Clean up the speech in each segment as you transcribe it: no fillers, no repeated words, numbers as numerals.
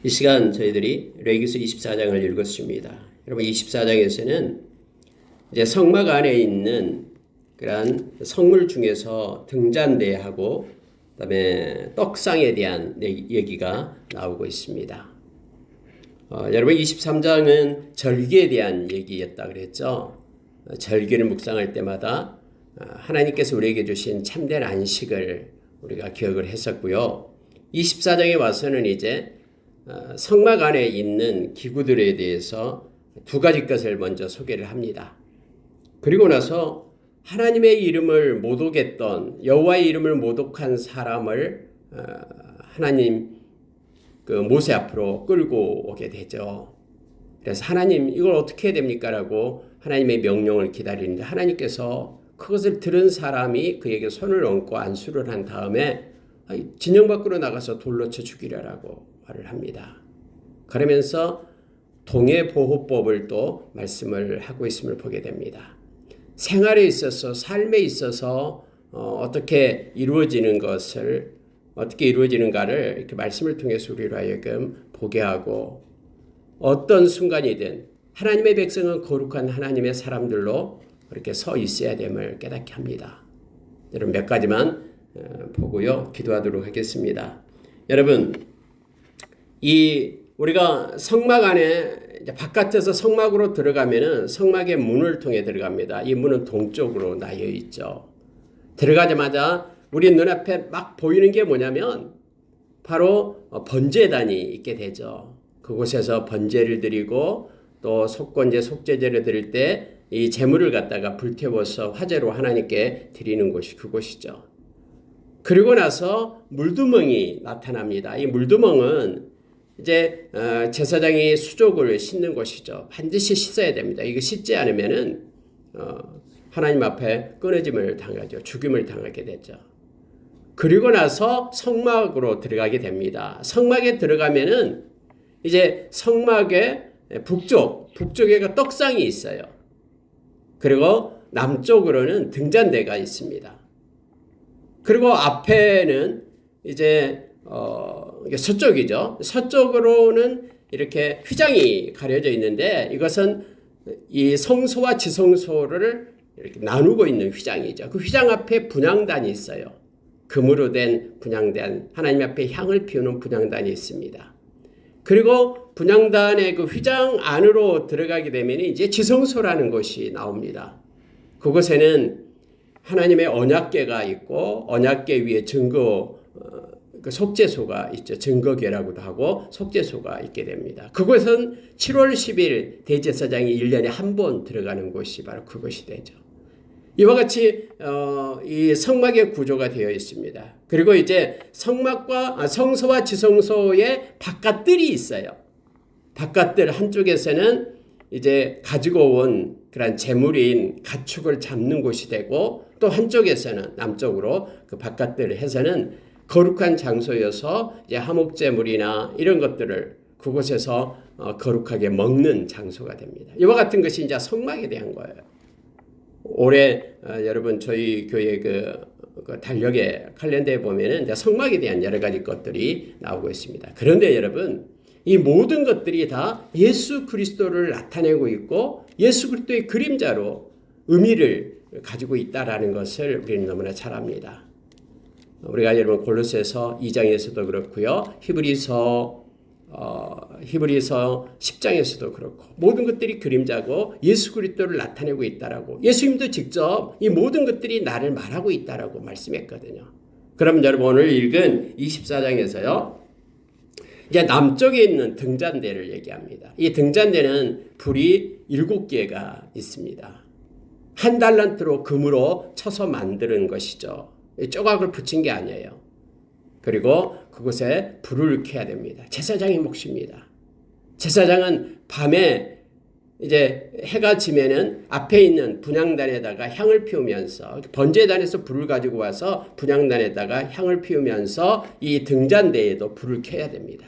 이 시간 저희들이 레위기서 24장을 읽었습니다. 여러분 24장에서는 이제 성막 안에 있는 그러한 성물 중에서 등잔대하고 그다음에 떡상에 대한 얘기가 나오고 있습니다. 여러분 23장은 절기에 대한 얘기였다 그랬죠. 절기를 묵상할 때마다 하나님께서 우리에게 주신 참된 안식을 우리가 기억을 했었고요. 24장에 와서는 이제 성막 안에 있는 기구들에 대해서 두 가지 것을 먼저 소개를 합니다. 그리고 나서 하나님의 이름을 모독했던 여호와의 이름을 모독한 사람을 하나님 모세 앞으로 끌고 오게 되죠. 그래서 하나님 이걸 어떻게 해야 됩니까? 라고 하나님의 명령을 기다리는데 하나님께서 그것을 들은 사람이 그에게 손을 얹고 안수를 한 다음에 진영 밖으로 나가서 돌로 쳐 죽이라라고 말을 합니다. 그러면서 동해보호법을 또 말씀을 하고 있음을 보게 됩니다. 생활에 있어서 삶에 있어서 어떻게 이루어지는 것을 어떻게 이루어지는가를 이렇게 말씀을 통해서 우리로 하여금 보게 하고 어떤 순간이든 하나님의 백성은 거룩한 하나님의 사람들로 그렇게 서 있어야 됨을 깨닫게 합니다. 여러분 몇 가지만 보고요 기도하도록 하겠습니다. 여러분 우리가 성막 안에 이제 바깥에서 성막으로 들어가면은 성막의 문을 통해 들어갑니다. 이 문은 동쪽으로 나여 있죠. 들어가자마자 우리 눈앞에 막 보이는 게 뭐냐면 바로 번제단이 있게 되죠. 그곳에서 번제를 드리고 또 속건제 속죄제를 드릴 때 이 제물을 갖다가 불태워서 화제로 하나님께 드리는 곳이 그곳이죠. 그리고 나서 물두멍이 나타납니다. 이 물두멍은 이제 제사장이 수족을 씻는 곳이죠. 반드시 씻어야 됩니다. 이거 씻지 않으면은 하나님 앞에 끊어짐을 당하죠. 죽임을 당하게 되죠. 그리고 나서 성막으로 들어가게 됩니다. 성막에 들어가면은 이제 성막의 북쪽에가 떡상이 있어요. 그리고 남쪽으로는 등잔대가 있습니다. 그리고 앞에는 이제 서쪽이죠. 서쪽으로는 이렇게 휘장이 가려져 있는데 이것은 이 성소와 지성소를 이렇게 나누고 있는 휘장이죠. 그 휘장 앞에 분향단이 있어요. 금으로 된 분향단, 하나님 앞에 향을 피우는 분향단이 있습니다. 그리고 분향단의 그 휘장 안으로 들어가게 되면 이제 지성소라는 곳이 나옵니다. 그곳에는 하나님의 언약궤가 있고 언약궤 위에 증거 그 속죄소가 있죠. 증거궤라고도 하고 속죄소가 있게 됩니다. 그곳은 7월 10일 대제사장이 1년에 한 번 들어가는 곳이 바로 그곳이 되죠. 이와 같이 이 성막의 구조가 되어 있습니다. 그리고 이제 성소와 지성소의 바깥들이 있어요. 바깥들 한쪽에서는 이제 가지고 온 그런 제물인 가축을 잡는 곳이 되고 또 한쪽에서는 남쪽으로 그 바깥들을 해서는 거룩한 장소여서 이제 화목제물이나 이런 것들을 그곳에서 거룩하게 먹는 장소가 됩니다. 이와 같은 것이 이제 성막에 대한 거예요. 올해 여러분 저희 교회 그 달력의 칼렌더에 보면은 이제 성막에 대한 여러 가지 것들이 나오고 있습니다. 그런데 여러분 이 모든 것들이 다 예수 그리스도를 나타내고 있고 예수 그리스도의 그림자로 의미를 가지고 있다라는 것을 우리는 너무나 잘 압니다. 우리가 여러분 골로새서 2장에서도 그렇고요. 히브리서 10장에서도 그렇고 모든 것들이 그림자고 예수 그리스도를 나타내고 있다라고 예수님도 직접 이 모든 것들이 나를 말하고 있다라고 말씀했거든요. 그럼 여러분 오늘 읽은 24장에서요. 이제 남쪽에 있는 등잔대를 얘기합니다. 이 등잔대는 불이 7개가 있습니다. 한 달란트로 금으로 쳐서 만드는 것이죠. 조각을 붙인 게 아니에요. 그리고 그곳에 불을 켜야 됩니다. 제사장의 몫입니다. 제사장은 밤에 이제 해가 지면은 앞에 있는 분향단에다가 향을 피우면서 번제단에서 불을 가지고 와서 분향단에다가 향을 피우면서 이 등잔대에도 불을 켜야 됩니다.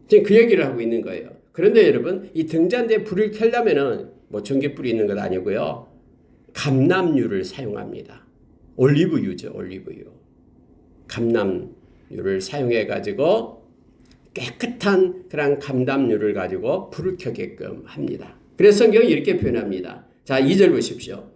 지금 그 얘기를 하고 있는 거예요. 그런데 여러분 이 등잔대에 불을 켜려면은 뭐 전기불이 있는 것 아니고요. 감람유를 사용합니다. 올리브유죠. 올리브유. 감람유를 사용해 가지고 깨끗한 그런 감담유를 가지고 불을 켜게끔 합니다. 그래서 성경이 이렇게 표현합니다. 자, 2절 보십시오.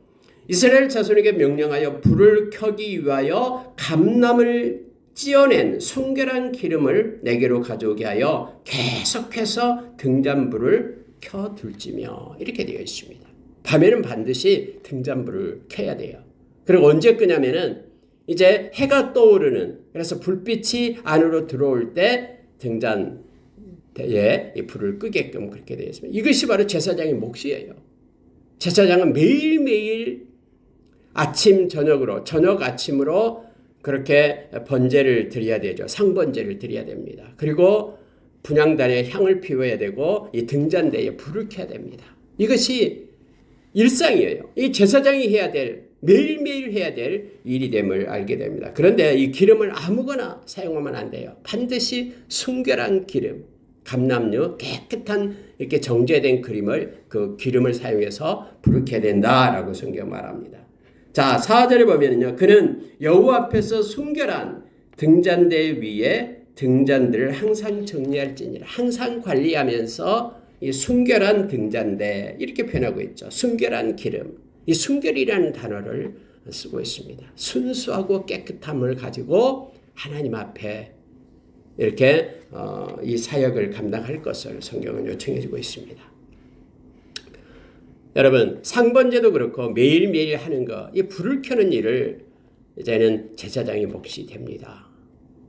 이스라엘 자손에게 명령하여 불을 켜기 위하여 감람을 찌어낸 순결한 기름을 내게로 가져오게 하여 계속해서 등잔불을 켜둘지며 이렇게 되어 있습니다. 밤에는 반드시 등잔불을 켜야 돼요. 그리고 언제 끄냐면은 이제 해가 떠오르는, 그래서 불빛이 안으로 들어올 때 등잔대에 이 불을 끄게끔 그렇게 되어 있습니다. 이것이 바로 제사장의 몫이에요. 제사장은 매일매일 아침 저녁으로, 저녁 아침으로 그렇게 번제를 드려야 되죠. 상번제를 드려야 됩니다. 그리고 분향단에 향을 피워야 되고 이 등잔대에 불을 켜야 됩니다. 이것이 일상이에요. 이 제사장이 해야 될, 매일매일 해야 될 일이 됨을 알게 됩니다. 그런데 이 기름을 아무거나 사용하면 안 돼요. 반드시 순결한 기름, 감람유, 깨끗한 이렇게 정제된 그 기름을 사용해서 불을 켜야 된다라고 성경 말합니다. 자, 4절에 보면은요, 그는 여호와 앞에서 순결한 등잔대 위에 등잔들을 항상 정리할지니라. 항상 관리하면서 이 순결한 등잔대 이렇게 표현하고 있죠. 순결한 기름. 이 순결이라는 단어를 쓰고 있습니다. 순수하고 깨끗함을 가지고 하나님 앞에 이렇게 이 사역을 감당할 것을 성경은 요청해 주고 있습니다. 여러분, 상번제도 그렇고 매일매일 하는 거, 이 불을 켜는 일을 이제는 제사장의 몫이 됩니다.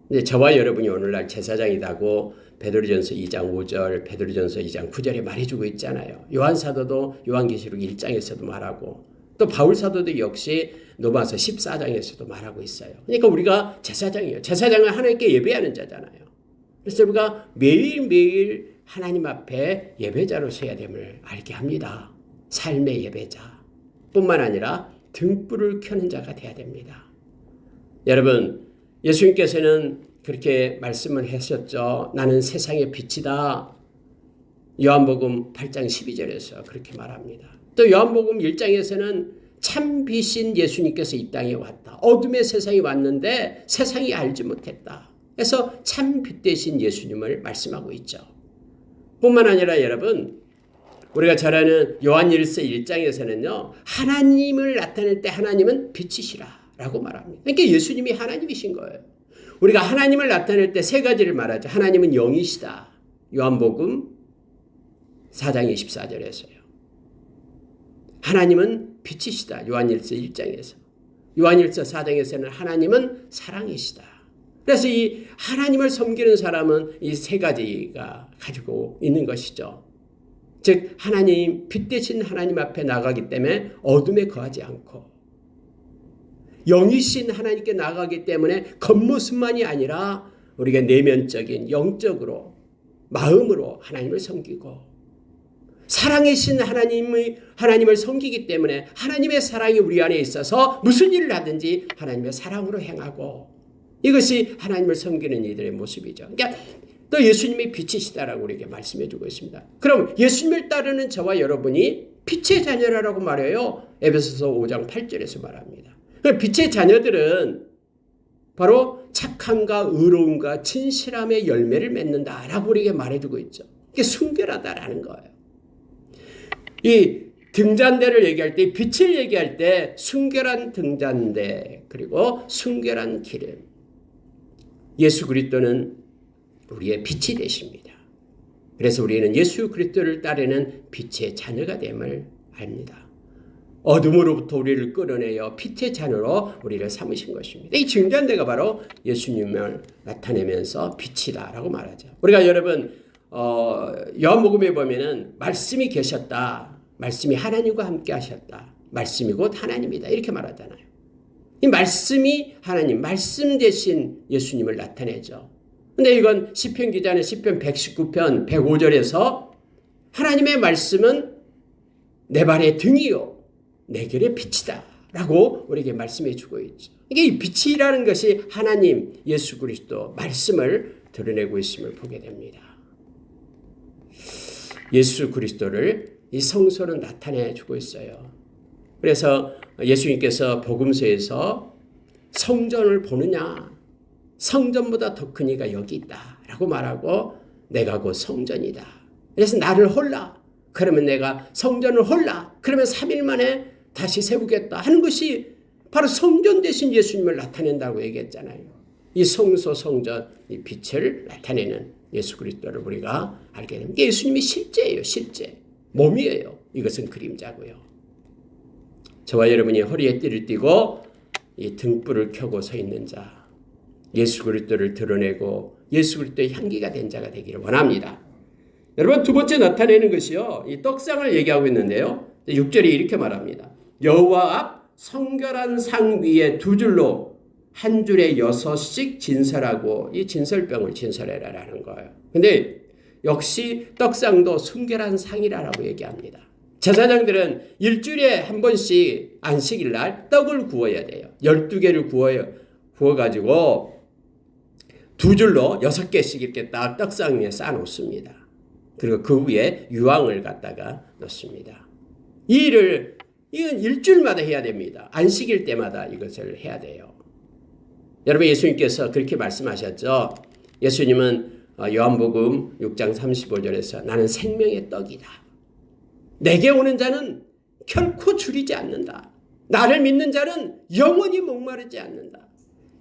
이제 저와 여러분이 오늘날 제사장이라고 베드로전서 2장 5절, 베드로전서 2장 9절에 말해주고 있잖아요. 요한사도도 요한계시록 1장에서도 말하고 또 바울사도도 역시 로마서 14장에서도 말하고 있어요. 그러니까 우리가 제사장이에요. 제사장은 하나님께 예배하는 자잖아요. 그래서 우리가 매일매일 하나님 앞에 예배자로 서야 됨을 알게 합니다. 삶의 예배자 뿐만 아니라 등불을 켜는 자가 되어야 됩니다. 여러분, 예수님께서는 그렇게 말씀을 하셨죠. 나는 세상의 빛이다. 요한복음 8장 12절에서 그렇게 말합니다. 또 요한복음 1장에서는 참 빛인 예수님께서 이 땅에 왔다. 어둠의 세상이 왔는데 세상이 알지 못했다. 그래서 참 빛 대신 예수님을 말씀하고 있죠. 뿐만 아니라 여러분, 우리가 잘 아는 요한일서 1장에서는요. 하나님을 나타낼 때 하나님은 빛이시라 라고 말합니다. 그러니까 예수님이 하나님이신 거예요. 우리가 하나님을 나타낼 때 세 가지를 말하죠. 하나님은 영이시다. 요한복음 4장 24절에서요. 하나님은 빛이시다. 요한일서 1장에서. 요한일서 4장에서는 하나님은 사랑이시다. 그래서 이 하나님을 섬기는 사람은 이 세 가지가 가지고 있는 것이죠. 즉 하나님, 빛 대신 하나님 앞에 나가기 때문에 어둠에 거하지 않고 영이신 하나님께 나가기 때문에 겉모습만이 아니라 우리가 내면적인 영적으로 마음으로 하나님을 섬기고 사랑이신 하나님을 섬기기 때문에 하나님의 사랑이 우리 안에 있어서 무슨 일을 하든지 하나님의 사랑으로 행하고 이것이 하나님을 섬기는 이들의 모습이죠. 그러니까 또 예수님이 빛이시다라고 우리에게 말씀해 주고 있습니다. 그럼 예수님을 따르는 저와 여러분이 빛의 자녀라고 말해요. 에베소서 5장 8절에서 말합니다. 빛의 자녀들은 바로 착함과 의로움과 진실함의 열매를 맺는다라고 우리에게 말해주고 있죠. 이게 순결하다라는 거예요. 이 등잔대를 얘기할 때, 빛을 얘기할 때 순결한 등잔대 그리고 순결한 기름. 예수 그리스도는 우리의 빛이 되십니다. 그래서 우리는 예수 그리스도를 따르는 빛의 자녀가 됨을 압니다. 어둠으로부터 우리를 끌어내어 빛의 자녀로 우리를 삼으신 것입니다. 이 등잔대가 바로 예수님을 나타내면서 빛이다라고 말하죠. 우리가 여러분 요한복음에 보면은 말씀이 계셨다. 말씀이 하나님과 함께 하셨다. 말씀이 곧 하나님이다. 이렇게 말하잖아요. 이 말씀이 하나님, 말씀 대신 예수님을 나타내죠. 근데 이건 시편 기자는 시편 119편 105절에서 하나님의 말씀은 내 발의 등이요 내 길의 빛이다 라고 우리에게 말씀해 주고 있죠. 이게 이 빛이라는 것이 하나님 예수 그리스도 말씀을 드러내고 있음을 보게 됩니다. 예수 그리스도를 이 성소는 나타내 주고 있어요. 그래서 예수님께서 복음서에서 성전을 보느냐 성전보다 더 큰 이가 여기 있다 라고 말하고 내가 곧 성전이다. 그래서 나를 홀라. 그러면 내가 성전을 홀라. 그러면 3일 만에 다시 세우겠다 하는 것이 바로 성전 대신 예수님을 나타낸다고 얘기했잖아요. 이 성소 성전 이 빛을 나타내는 예수 그리스도를 우리가 알게 됩니다. 예수님이 실제예요. 실제. 몸이에요. 이것은 그림자고요. 저와 여러분이 허리에 띠를 띠고 이 등불을 켜고 서 있는 자, 예수 그리스도를 드러내고 예수 그리스도의 향기가 된 자가 되기를 원합니다. 여러분 두 번째 나타내는 것이요. 이 떡상을 얘기하고 있는데요. 6절이 이렇게 말합니다. 여호와 앞 성결한 상 위에 두 줄로 한 줄에 6씩 진설하고 이 진설병을 진설해라라는 거예요. 근데 역시 떡상도 순결한 상이라고 얘기합니다. 제사장들은 일주일에 한 번씩 안식일 날 떡을 구워야 돼요. 12개를 구워가지고 두 줄로 6개씩 이렇게 딱 떡상 위에 쌓아놓습니다. 그리고 그 위에 유황을 갖다가 넣습니다. 이건 일주일마다 해야 됩니다. 안식일 때마다 이것을 해야 돼요. 여러분 예수님께서 그렇게 말씀하셨죠. 예수님은 요한복음 6장 35절에서 나는 생명의 떡이다. 내게 오는 자는 결코 줄이지 않는다. 나를 믿는 자는 영원히 목마르지 않는다.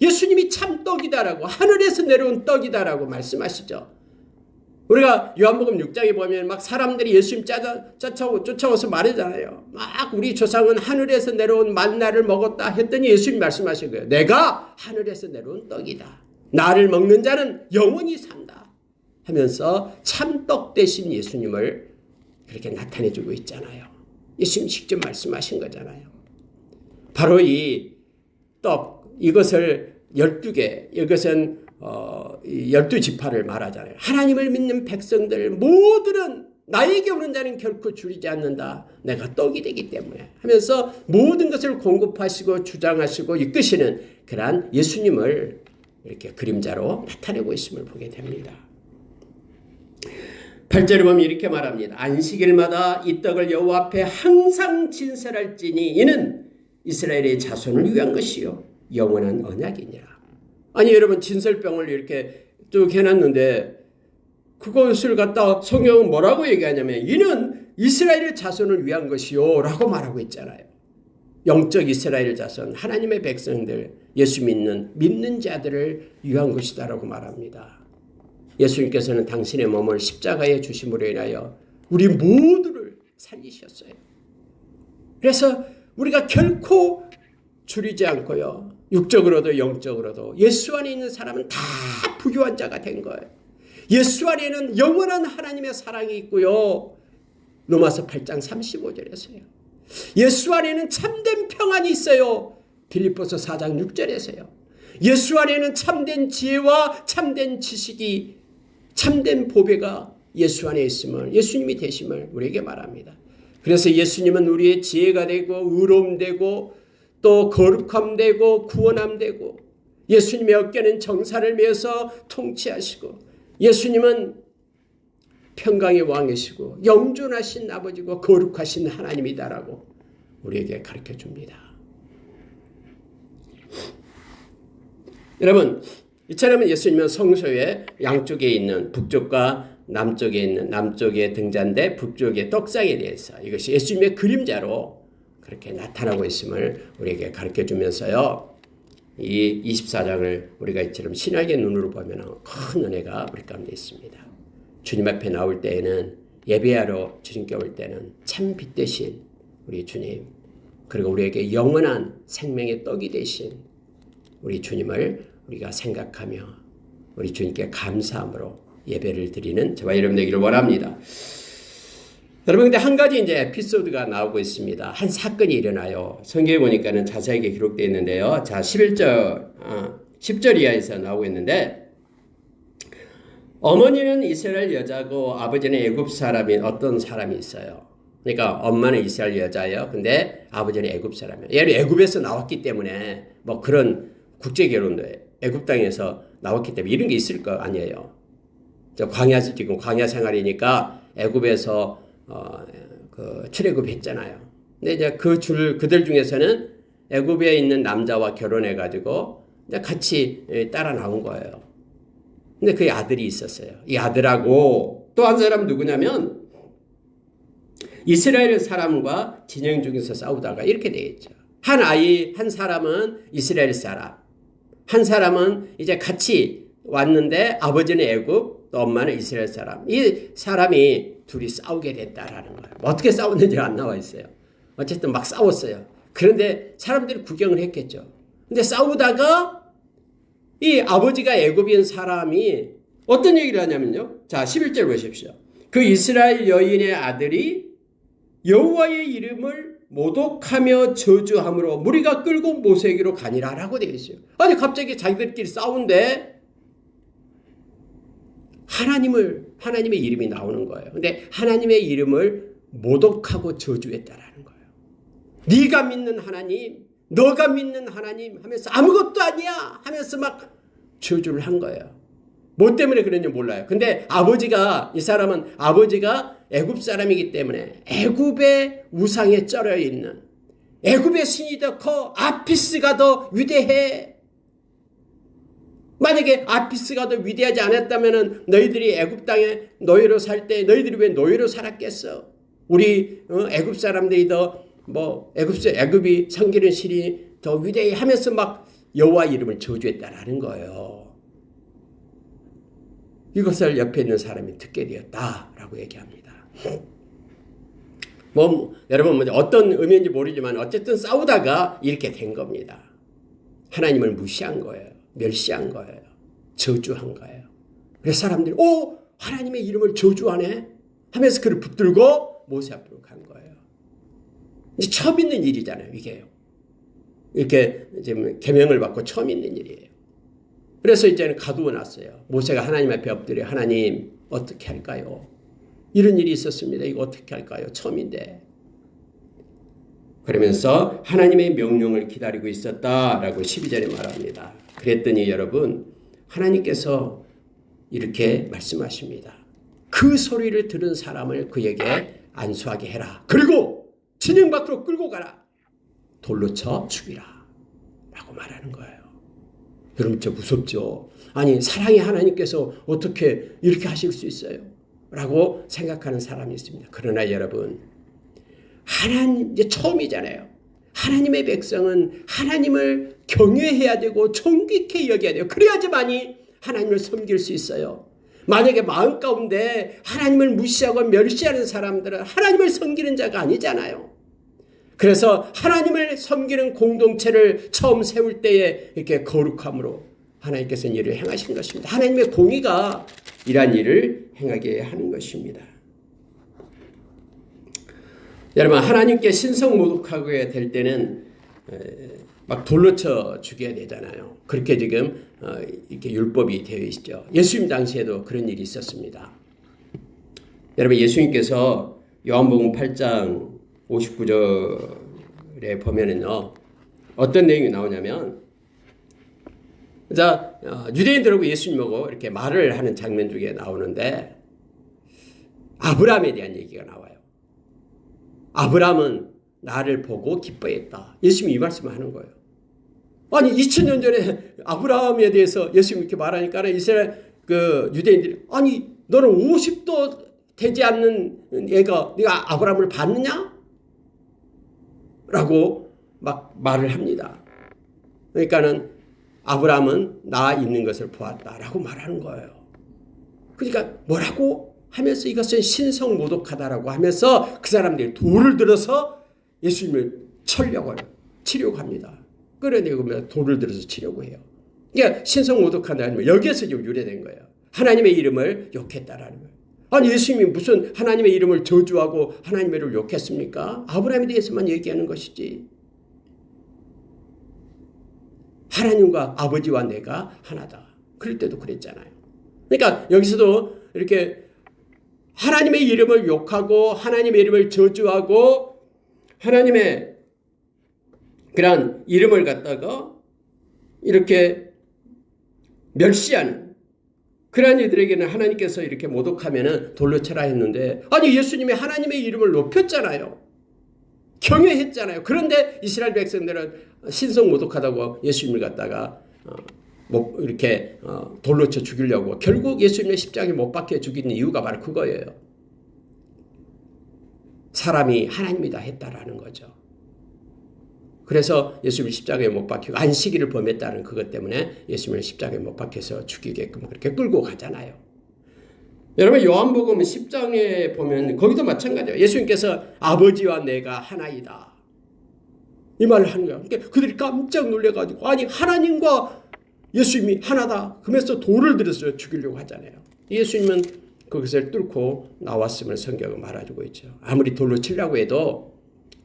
예수님이 참 떡이다라고 하늘에서 내려온 떡이다라고 말씀하시죠. 우리가 요한복음 6장에 보면 막 사람들이 예수님 쫓아와서 말하잖아요. 막 우리 조상은 하늘에서 내려온 만나를 먹었다 했더니 예수님 말씀하신 거예요. 내가 하늘에서 내려온 떡이다. 나를 먹는 자는 영원히 산다. 하면서 참떡 대신 예수님을 그렇게 나타내주고 있잖아요. 예수님 직접 말씀하신 거잖아요. 바로 이 떡, 이것을 12개, 이것은 12지파를 말하잖아요. 하나님을 믿는 백성들 모두는 나에게 오는 자는 결코 줄이지 않는다. 내가 떡이 되기 때문에 하면서 모든 것을 공급하시고 주장하시고 이끄시는 그러한 예수님을 이렇게 그림자로 나타내고 있음을 보게 됩니다. 8절에 보면 이렇게 말합니다. 안식일마다 이 떡을 여호와 앞에 항상 진설할지니 이는 이스라엘의 자손을 위한 것이요 영원한 언약이니라. 아니 여러분 진설병을 이렇게 쭉 해놨는데 그것을 갖다 성경은 뭐라고 얘기하냐면 이는 이스라엘의 자손을 위한 것이요 라고 말하고 있잖아요. 영적 이스라엘 자손 하나님의 백성들 예수 믿는 자들을 위한 것이다 라고 말합니다. 예수님께서는 당신의 몸을 십자가에 주심으로 인하여 우리 모두를 살리셨어요. 그래서 우리가 결코 줄이지 않고요. 육적으로도 영적으로도 예수 안에 있는 사람은 다 부유한 자가 된 거예요. 예수 안에는 영원한 하나님의 사랑이 있고요. 로마서 8장 35절에서요. 예수 안에는 참된 평안이 있어요. 빌립보서 4장 6절에서요. 예수 안에는 참된 지혜와 참된 지식이 참된 보배가 예수 안에 있음을 예수님이 되심을 우리에게 말합니다. 그래서 예수님은 우리의 지혜가 되고 의로움 되고 또 거룩함 되고 구원함 되고 예수님의 어깨는 정사를 메어서 통치하시고 예수님은 평강의 왕이시고 영존하신 아버지고 거룩하신 하나님이다라고 우리에게 가르쳐 줍니다. 여러분 이처럼 예수님은 성소의 양쪽에 있는 북쪽과 남쪽에 있는 남쪽의 등잔대 북쪽의 떡상에 대해서 이것이 예수님의 그림자로 그렇게 나타나고 있음을 우리에게 가르쳐 주면서요. 이 24장을 우리가 이처럼 신학의 눈으로 보면 큰 은혜가 우리 가운데 있습니다. 주님 앞에 나올 때에는 예배하러 주님께 올 때는 참 빛 되신 우리 주님 그리고 우리에게 영원한 생명의 떡이 되신 우리 주님을 우리가 생각하며 우리 주님께 감사함으로 예배를 드리는 저와 여러분 되기를 원합니다. 여러분 근데 한 가지 이제 에피소드가 나오고 있습니다. 한 사건이 일어나요. 성경에 보니까는 자세하게 기록되어 있는데요. 자 10절 이하에서 나오고 있는데 어머니는 이스라엘 여자고 아버지는 애굽 사람인 어떤 사람이 있어요. 그러니까 엄마는 이스라엘 여자예요. 근데 아버지는 애굽 사람이에요. 얘는 애굽에서 나왔기 때문에 뭐 그런 국제 결혼도 애굽 땅에서 나왔기 때문에 이런 게 있을 거 아니에요. 지금 광야 생활이니까 애굽에서 출애굽했잖아요. 근데 이제 그들 중에서는 애굽에 있는 남자와 결혼해가지고 이제 같이 따라 나온 거예요. 근데 그 아들이 있었어요. 이 아들하고 또 한 사람 누구냐면 이스라엘 사람과 진영 중에서 싸우다가 이렇게 되어 있죠. 한 사람은 이스라엘 사람, 한 사람은 이제 같이 왔는데 아버지는 애굽, 또 엄마는 이스라엘 사람. 이 사람이 둘이 싸우게 됐다라는 거예요. 어떻게 싸웠는지 안 나와 있어요. 어쨌든 막 싸웠어요. 그런데 사람들이 구경을 했겠죠. 근데 싸우다가 이 아버지가 애굽인 사람이 어떤 얘기를 하냐면요. 자, 11절 보십시오. 그 이스라엘 여인의 아들이 여호와의 이름을 모독하며 저주함으로 무리가 끌고 모세에게로 가니라라고 되어 있어요. 아니 갑자기 자기들끼리 싸운데 하나님의 이름이 나오는 거예요. 근데 하나님의 이름을 모독하고 저주했다라는 거예요. 네가 믿는 하나님, 너가 믿는 하나님 하면서 아무것도 아니야 하면서 막 저주를 한 거예요. 뭐 때문에 그런지 몰라요. 근데 이 사람은 아버지가 애굽 사람이기 때문에 애굽의 우상에 쩔어 있는 애굽의 신이 더 커, 아피스가 더 위대해. 만약에 아피스가 더 위대하지 않았다면 너희들이 애굽 땅에 노예로 살 때 너희들이 왜 노예로 살았겠어? 우리 애굽 사람들이 더 애굽이 섬기는 신이 더 위대해 하면서 막 여호와 이름을 저주했다라는 거예요. 이것을 옆에 있는 사람이 듣게 되었다라고 얘기합니다. 여러분 어떤 의미인지 모르지만 어쨌든 싸우다가 이렇게 된 겁니다. 하나님을 무시한 거예요. 멸시한 거예요. 저주한 거예요. 그래서 사람들이 하나님의 이름을 저주하네 하면서 그를 붙들고 모세 앞으로 간 거예요. 이제 처음 있는 일이잖아요. 이게요. 이렇게 지금 계명을 받고 처음 있는 일이에요. 그래서 이제는 가두어 놨어요. 모세가 하나님 앞에 엎드려 하나님 어떻게 할까요? 이런 일이 있었습니다. 이거 어떻게 할까요? 처음인데. 그러면서 하나님의 명령을 기다리고 있었다라고 12절에 말합니다. 그랬더니 여러분 하나님께서 이렇게 말씀하십니다. 그 소리를 들은 사람을 그에게 안수하게 해라. 그리고 진영 밖으로 끌고 가라. 돌로 쳐 죽이라. 라고 말하는 거예요. 여러분 진짜 무섭죠. 아니 사랑의 하나님께서 어떻게 이렇게 하실 수 있어요? 라고 생각하는 사람이 있습니다. 그러나 여러분 하나님 이제 처음이잖아요. 하나님의 백성은 하나님을 경외해야 되고 존귀케 여겨야 돼요. 그래야지만이 하나님을 섬길 수 있어요. 만약에 마음 가운데 하나님을 무시하고 멸시하는 사람들은 하나님을 섬기는 자가 아니잖아요. 그래서 하나님을 섬기는 공동체를 처음 세울 때에 이렇게 거룩함으로 하나님께서 일을 행하신 것입니다. 하나님의 공의가 이러한 일을 행하게 하는 것입니다. 여러분 하나님께 신성 모독하게 될 때는 막 돌로 쳐 죽여야 되잖아요. 그렇게 지금 이렇게 율법이 되어 있죠. 예수님 당시에도 그런 일이 있었습니다. 여러분 예수님께서 요한복음 8장 59절에 보면은요 어떤 내용이 나오냐면 자 유대인들하고 예수님하고 이렇게 말을 하는 장면 중에 나오는데 아브라함에 대한 얘기가 나와요. 아브라함은 나를 보고 기뻐했다. 예수님이 이 말씀을 하는 거예요. 아니 2000년 전에 아브라함에 대해서 예수님이 이렇게 말하니까 이스라엘 유대인들이 아니 너는 50도 되지 않는 애가 네가 아브라함을 봤느냐? 라고 막 말을 합니다. 그러니까는 아브라함은 나 있는 것을 보았다라고 말하는 거예요. 그러니까 뭐라고 하면서 이것은 신성 모독하다라고 하면서 그 사람들이 돌을 들어서 예수님을 치려고 합니다. 끌어내고 돌을 들어서 치려고 해요. 그러니까 신성 모독한다는 건 여기에서 좀 유래된 거예요. 하나님의 이름을 욕했다라는 거예요. 아니 예수님이 무슨 하나님의 이름을 저주하고 하나님의 이름을 욕했습니까? 아브라함에 대해서만 얘기하는 것이지. 하나님과 아버지와 내가 하나다. 그럴 때도 그랬잖아요. 그러니까 여기서도 이렇게 하나님의 이름을 욕하고 하나님의 이름을 저주하고 하나님의 그런 이름을 갖다가 이렇게 멸시하는 그러한 이들에게는 하나님께서 이렇게 모독하면은 돌로 쳐라 했는데 아니 예수님이 하나님의 이름을 높였잖아요. 경외했잖아요. 그런데 이스라엘 백성들은 신성 모독하다고 예수님을 갖다가 이렇게 돌로 쳐 죽이려고 결국 예수님의 십자가에 못 박혀 죽이는 이유가 바로 그거예요. 사람이 하나님이 다 했다라는 거죠. 그래서 예수님을 십자가에 못 박히고 안식일을 범했다는 그것 때문에 예수님을 십자가에 못 박혀서 죽이게끔 그렇게 끌고 가잖아요. 여러분 요한복음 10장에 보면 거기도 마찬가지예요. 예수님께서 아버지와 내가 하나이다. 이 말을 하는 거예요. 그러니까 그들이 깜짝 놀래가지고 아니 하나님과 예수님이 하나다. 그러면서 돌을 들여서 죽이려고 하잖아요. 예수님은 그것을 뚫고 나왔음을 성경은 말해주고 있죠. 아무리 돌로 치려고 해도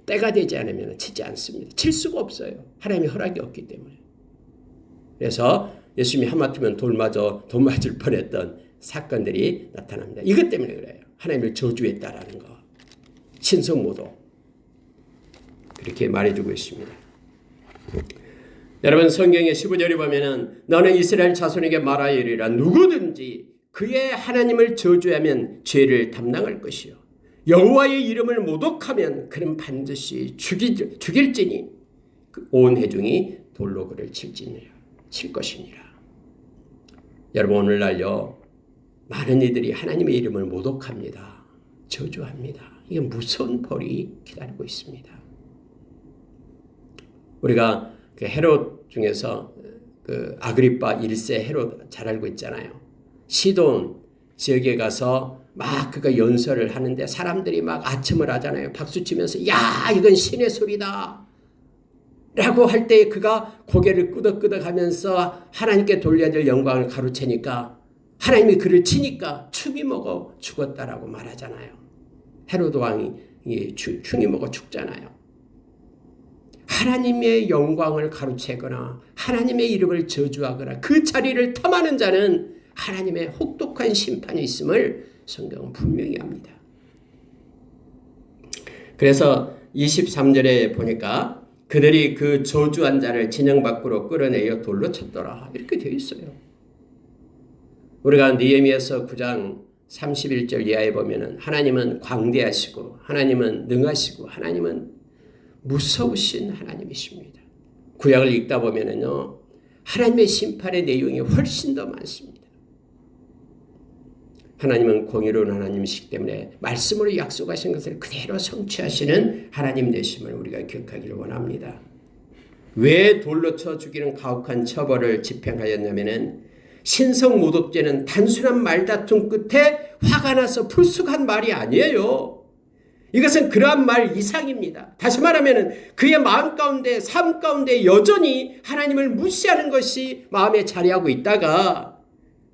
때가 되지 않으면 치지 않습니다. 칠 수가 없어요. 하나님의 허락이 없기 때문에. 그래서 예수님이 하마터면 돌 맞을 뻔했던 사건들이 나타납니다. 이것 때문에 그래요. 하나님을 저주했다라는 거. 신성모독. 그렇게 말해주고 있습니다. 여러분 성경의 15절에 보면은 너는 이스라엘 자손에게 말하여 이르라 누구든지 그의 하나님을 저주하면 죄를 담당할 것이요 여호와의 이름을 모독하면 그는 반드시 죽일지니 온 회중이 돌로 그를 칠 것이니라. 여러분 오늘날요 많은 이들이 하나님의 이름을 모독합니다. 저주합니다. 이게 무서운 벌이 기다리고 있습니다. 우리가 그 헤롯 중에서 그 아그리파 1세 헤롯 잘 알고 있잖아요. 시돈 지역에 가서 막 그가 연설을 하는데 사람들이 막 아첨을 하잖아요. 박수치면서 야 이건 신의 소리다 라고 할 때 그가 고개를 끄덕끄덕 하면서 하나님께 돌려야 될 영광을 가로채니까 하나님이 그를 치니까 충이 먹어 죽었다라고 말하잖아요. 헤롯 왕이 충이 먹어 죽잖아요. 하나님의 영광을 가로채거나 하나님의 이름을 저주하거나 그 자리를 탐하는 자는 하나님의 혹독한 심판이 있음을 성경은 분명히 합니다. 그래서 23절에 보니까 그들이 그 저주한 자를 진영 밖으로 끌어내어 돌로 쳤더라 이렇게 되어 있어요. 우리가 느헤미야서 9장 31절 이하에 보면은 하나님은 광대하시고 하나님은 능하시고 하나님은 무서우신 하나님이십니다. 구약을 읽다 보면은요 하나님의 심판의 내용이 훨씬 더 많습니다. 하나님은 공의로운 하나님이시기 때문에 말씀으로 약속하신 것을 그대로 성취하시는 하나님 되심을 우리가 기억하기를 원합니다. 왜 돌로 쳐 죽이는 가혹한 처벌을 집행하였냐면은 신성모독죄는 단순한 말다툼 끝에 화가 나서 불쑥한 말이 아니에요. 이것은 그러한 말 이상입니다. 다시 말하면 그의 마음 가운데 삶 가운데 여전히 하나님을 무시하는 것이 마음에 자리하고 있다가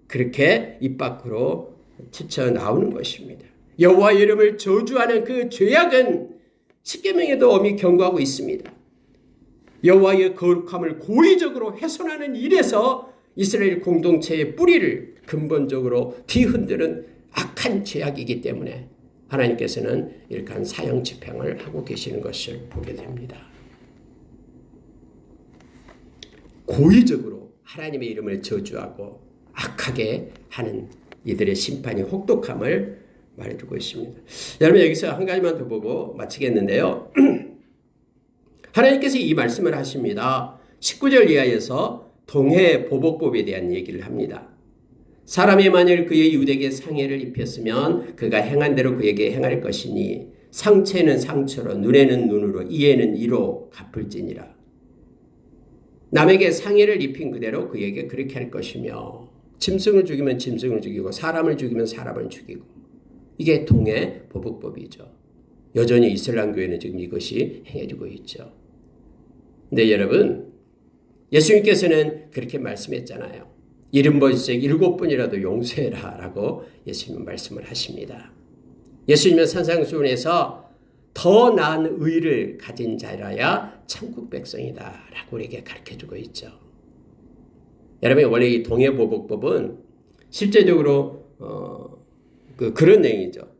그렇게 입 밖으로 튀쳐나오는 것입니다. 여호와의 이름을 저주하는 그 죄악은 십계명에도 엄히 경고하고 있습니다. 여호와의 거룩함을 고의적으로 훼손하는 일에서 이스라엘 공동체의 뿌리를 근본적으로 뒤흔드는 악한 죄악이기 때문에 하나님께서는 이렇게 한 사형 집행을 하고 계시는 것을 보게 됩니다. 고의적으로 하나님의 이름을 저주하고 악하게 하는 이들의 심판이 혹독함을 말해주고 있습니다. 여러분 여기서 한 가지만 더 보고 마치겠는데요. 하나님께서 이 말씀을 하십니다. 19절 이하에서 동해 보복법에 대한 얘기를 합니다. 사람이 만일 그의 유대에게 상해를 입혔으면 그가 행한 대로 그에게 행할 것이니 상체는 상처로 눈에는 눈으로 이에는 이로 갚을지니라. 남에게 상해를 입힌 그대로 그에게 그렇게 할 것이며 짐승을 죽이면 짐승을 죽이고 사람을 죽이면 사람을 죽이고 이게 동해 보복법이죠. 여전히 이슬람교회는 지금 이것이 행해지고 있죠. 근데 여러분 예수님께서는 그렇게 말씀했잖아요. 70번씩 7번이라도 용서해라 라고 예수님은 말씀을 하십니다. 예수님은 산상수훈에서 더 나은 의를 가진 자라야 천국 백성이다 라고 우리에게 가르쳐주고 있죠. 여러분 원래 이 동해보복법은 실제적으로 그런 내용이죠.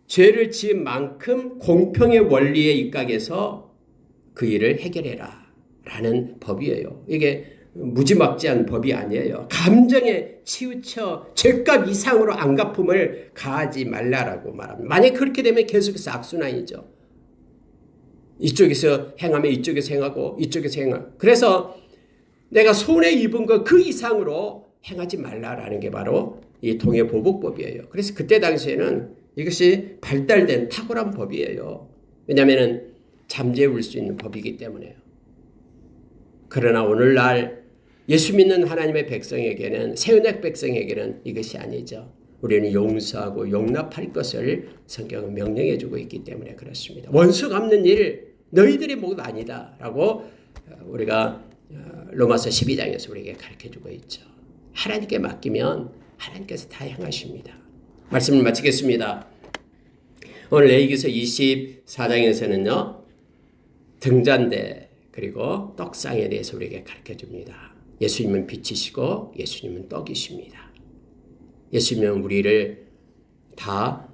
죄를 지은 만큼 공평의 원리에 입각해서 그 일을 해결해라 라는 법이에요. 이게 무지막지한 법이 아니에요. 감정에 치우쳐 죄값 이상으로 안갚음을 가하지 말라라고 말합니다. 만약 그렇게 되면 계속해서 악순환이죠. 이쪽에서 행하면 이쪽에서 행하고 이쪽에서 행하고. 그래서 내가 손에 입은 것 그 이상으로 행하지 말라라는 게 바로 이 통해보복법이에요. 그래서 그때 당시에는 이것이 발달된 탁월한 법이에요. 왜냐하면 잠재울 수 있는 법이기 때문에요. 그러나 오늘날 예수 믿는 하나님의 백성에게는, 새언약 백성에게는 이것이 아니죠. 우리는 용서하고 용납할 것을 성경은 명령해 주고 있기 때문에 그렇습니다. 원수 갚는 일 너희들의 몫 아니다 라고 우리가 로마서 12장에서 우리에게 가르쳐 주고 있죠. 하나님께 맡기면 하나님께서 다 행하십니다. 말씀을 마치겠습니다. 오늘 레위기서 24장에서는요. 등잔대 그리고 떡상에 대해서 우리에게 가르쳐 줍니다. 예수님은 빛이시고 예수님은 떡이십니다. 예수님은 우리를 다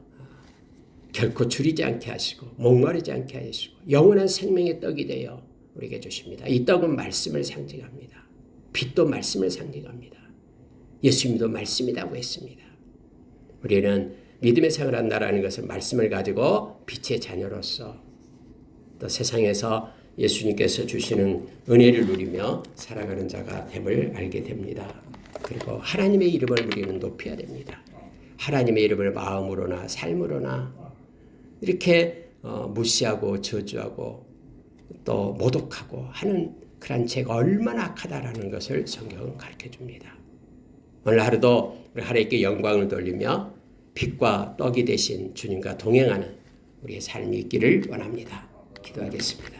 결코 줄이지 않게 하시고 목마르지 않게 하시고 영원한 생명의 떡이 되어 우리에게 주십니다. 이 떡은 말씀을 상징합니다. 빛도 말씀을 상징합니다. 예수님도 말씀이라고 했습니다. 우리는 믿음의 생활을 한다는 것은 말씀을 가지고 빛의 자녀로서 또 세상에서 예수님께서 주시는 은혜를 누리며 살아가는 자가 됨을 알게 됩니다. 그리고 하나님의 이름을 우리는 높여야 됩니다. 하나님의 이름을 마음으로나 삶으로나 이렇게 무시하고 저주하고 또 모독하고 하는 그런 죄가 얼마나 악하다라는 것을 성경은 가르쳐 줍니다. 오늘 하루도 우리 하나님께 영광을 돌리며 빛과 떡이 되신 주님과 동행하는 우리의 삶이 있기를 원합니다. 기도하겠습니다.